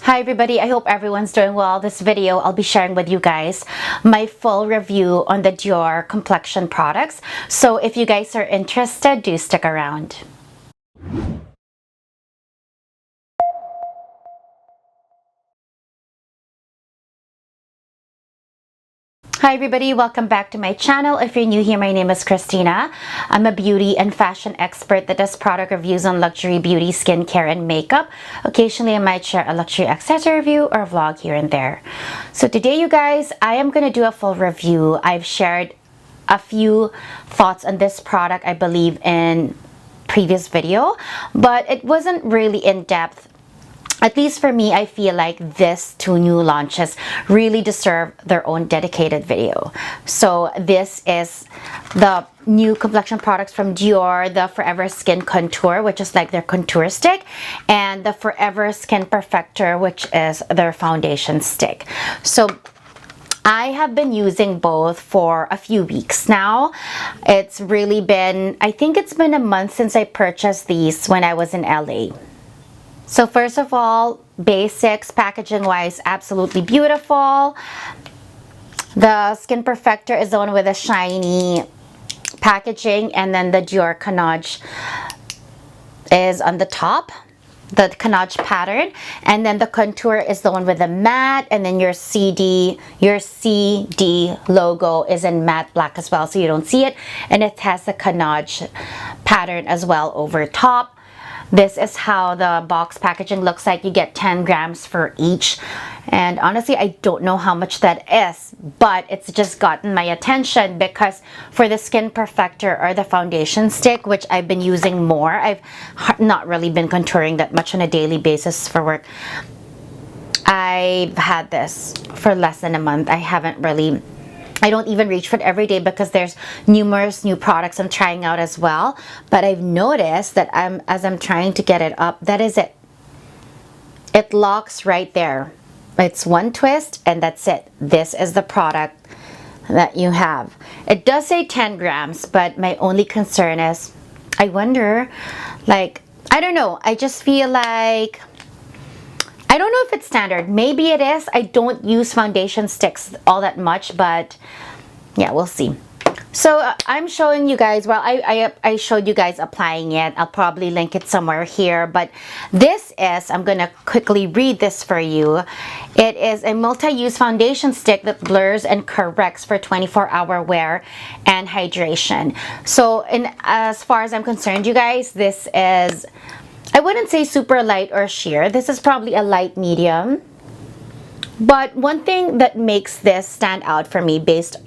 Hi everybody, I hope everyone's doing well. This video, I'll be sharing with you guys my full review on the Dior complexion products. So if you guys are interested, do stick around. Hi everybody, welcome back to my channel. If you're new here, my name is Christina. I'm a beauty and fashion expert that does product reviews on luxury beauty, skincare, and makeup. Occasionally, I might share a luxury accessory review or a vlog here and there. So today, you guys, I am going to do a full review. I've shared a few thoughts on this product, I believe, in previous video, but it wasn't really in depth. At least for me, I feel like these two new launches really deserve their own dedicated video. So this is the new complexion products from Dior, the Forever Skin Contour, which is like their contour stick, and the Forever Skin Perfector, which is their foundation stick. So I have been using both for a few weeks now. It's really been, I think it's been a month since I purchased these when I was in LA. So first of all, basics, packaging wise, absolutely beautiful. The Skin Perfector is the one with the shiny packaging, and then the Dior Canage is on the top, the Canage pattern, and then the contour is the one with the matte, and then your CD logo is in matte black as well, so you don't see it, and it has the Canage pattern as well over top. This is how the box packaging looks like. You get 10 grams for each. And honestly, I don't know how much that is, but it's just gotten my attention because for the Skin Perfector or the foundation stick, which I've been using more, I've not really been contouring that much on a daily basis for work. I've had this for less than a month. I don't even reach for it every day because there's numerous new products I'm trying out as well. But I've noticed that as I'm trying to get it up, that is it. It locks right there. It's one twist and that's it. This is the product that you have. It does say 10 grams, but my only concern is, I wonder, like, I don't know. I just feel like, I don't know if it's standard. Maybe it is. I don't use foundation sticks all that much, but yeah, we'll see. So I'm showing you guys, well, I showed you guys applying it. I'll probably link it somewhere here, but this is, I'm going to quickly read this for you. It is a multi-use foundation stick that blurs and corrects for 24-hour wear and hydration. So as far as I'm concerned, you guys, this is, I wouldn't say super light or sheer. This is probably a light medium. But one thing that makes this stand out for me based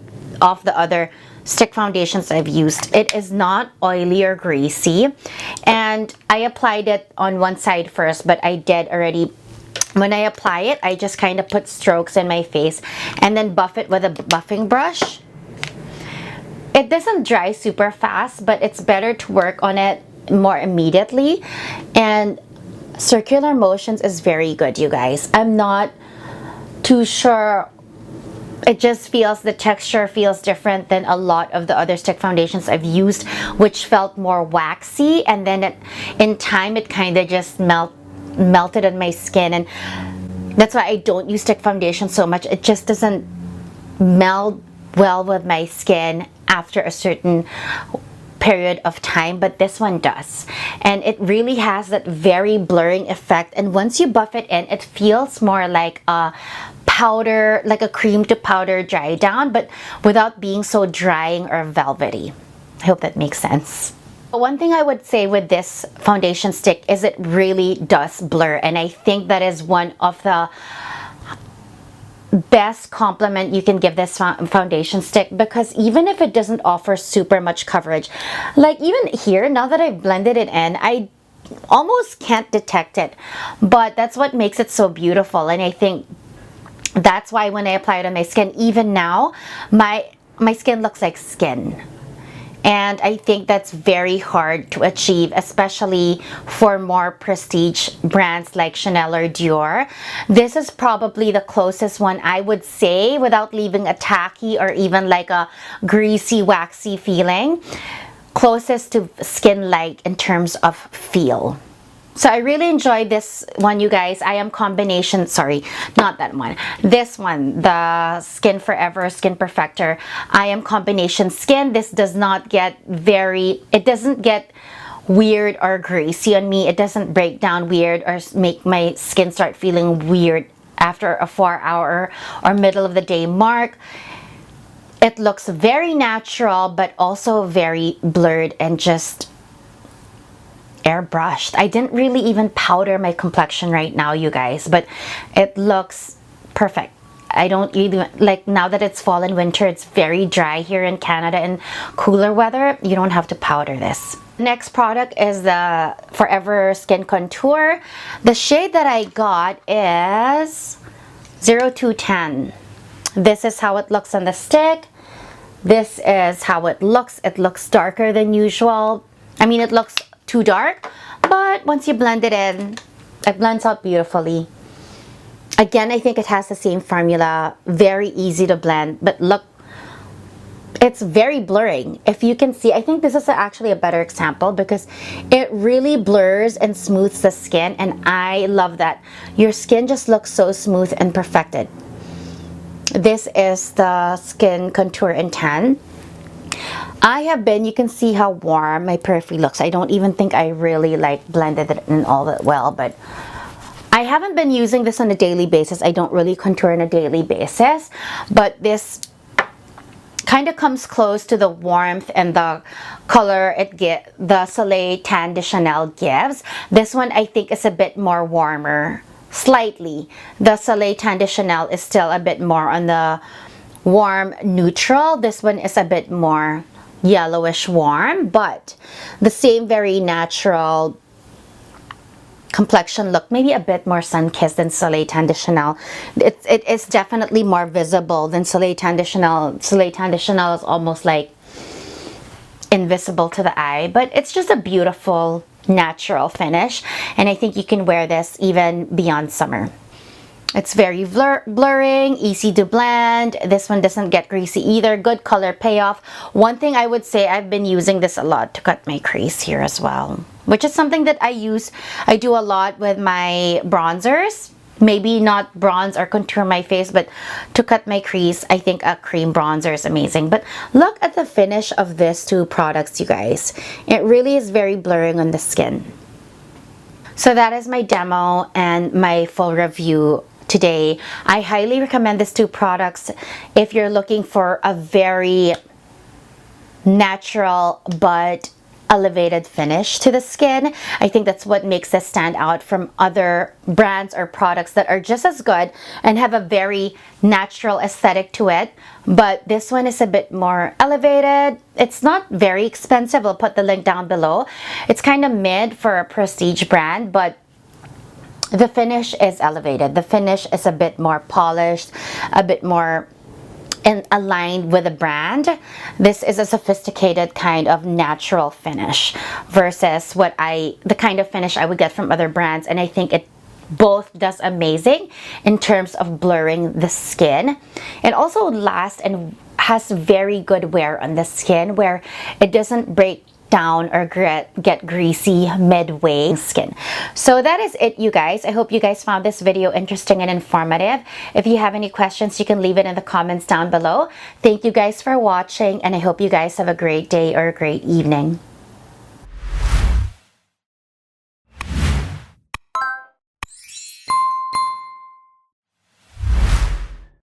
off the other stick foundations I've used, it is not oily or greasy. And I applied it on one side first, but I did already, when I apply it, I just kind of put strokes in my face and then buff it with a buffing brush. It doesn't dry super fast, but it's better to work on it more immediately, and circular motions is very good, you guys. I'm not too sure, it just feels, the texture feels different than a lot of the other stick foundations I've used, which felt more waxy, and then in time it kind of just melted on my skin, and that's why I don't use stick foundation so much. It just doesn't meld well with my skin after a certain period of time, but this one does, and it really has that very blurring effect, and once you buff it in, it feels more like a powder, like a cream to powder dry down, but without being so drying or velvety. I hope that makes sense. One thing I would say with this foundation stick is it really does blur, and I think that is one of the best compliment you can give this foundation stick, because even if it doesn't offer super much coverage, like even here, now that I've blended it in, I almost can't detect it, but that's what makes it so beautiful. And I think that's why when I apply it on my skin, even now, my skin looks like skin. And I think that's very hard to achieve, especially for more prestige brands like Chanel or Dior. This is probably the closest one I would say, without leaving a tacky or even like a greasy, waxy feeling, closest to skin-like in terms of feel. So I really enjoyed this one, you guys. I am combination, sorry, not that one. This one, the Skin Forever Skin Perfector. I am combination skin. This does not get it doesn't get weird or greasy on me. It doesn't break down weird or make my skin start feeling weird after a 4-hour or middle of the day mark. It looks very natural, but also very blurred and just airbrushed. I didn't really even powder my complexion right now, you guys, but it looks perfect. I don't even, like, now that it's fall and winter, it's very dry here in Canada and cooler weather, you don't have to powder this. Next product is the Forever Skin Contour. The shade that I got is 0210. This is how it looks on the stick. This is how it looks. It looks darker than usual. I mean, it looks too dark, but once you blend it in, it blends out beautifully. Again, I think it has the same formula, very easy to blend, but look, it's very blurring. If you can see, I think this is actually a better example because it really blurs and smooths the skin, and I love that. Your skin just looks so smooth and perfected. This is the Skin Contour in 10. you can see how warm my periphery looks. I don't even think I really like blended it in all that well, but I haven't been using this on a daily basis. I don't really contour on a daily basis, but this kind of comes close to the warmth and the color the Soleil Tan de Chanel gives. This one I think is a bit more warmer, slightly. The Soleil Tan de Chanel is still a bit more on the warm neutral. This one is a bit more yellowish warm, but the same very natural complexion look, maybe a bit more sun-kissed than Soleil Tan de Chanel. It is definitely more visible than Soleil Tan de Chanel. Soleil Tan de Chanel is almost like invisible to the eye, but it's just a beautiful natural finish, and I think you can wear this even beyond summer. It's very blurring, easy to blend. This one doesn't get greasy either. Good color payoff. One thing I would say, I've been using this a lot to cut my crease here as well, which is something that I do a lot with my bronzers. Maybe not bronze or contour my face, but to cut my crease, I think a cream bronzer is amazing. But look at the finish of these two products, you guys. It really is very blurring on the skin. So that is my demo and my full review today. I highly recommend these two products if you're looking for a very natural but elevated finish to the skin. I think that's what makes this stand out from other brands or products that are just as good and have a very natural aesthetic to it, but this one is a bit more elevated. It's not very expensive. I'll put the link down below. It's kind of mid for a prestige brand, but the finish is elevated. The finish is a bit more polished, a bit more and aligned with the brand. This is a sophisticated kind of natural finish versus the kind of finish I would get from other brands, and I think it both does amazing in terms of blurring the skin. It also lasts and has very good wear on the skin where it doesn't break down or get greasy midway skin. So that is it, you guys. I hope you guys found this video interesting and informative. If you have any questions, you can leave it in the comments down below. Thank you guys for watching, and I hope you guys have a great day or a great evening.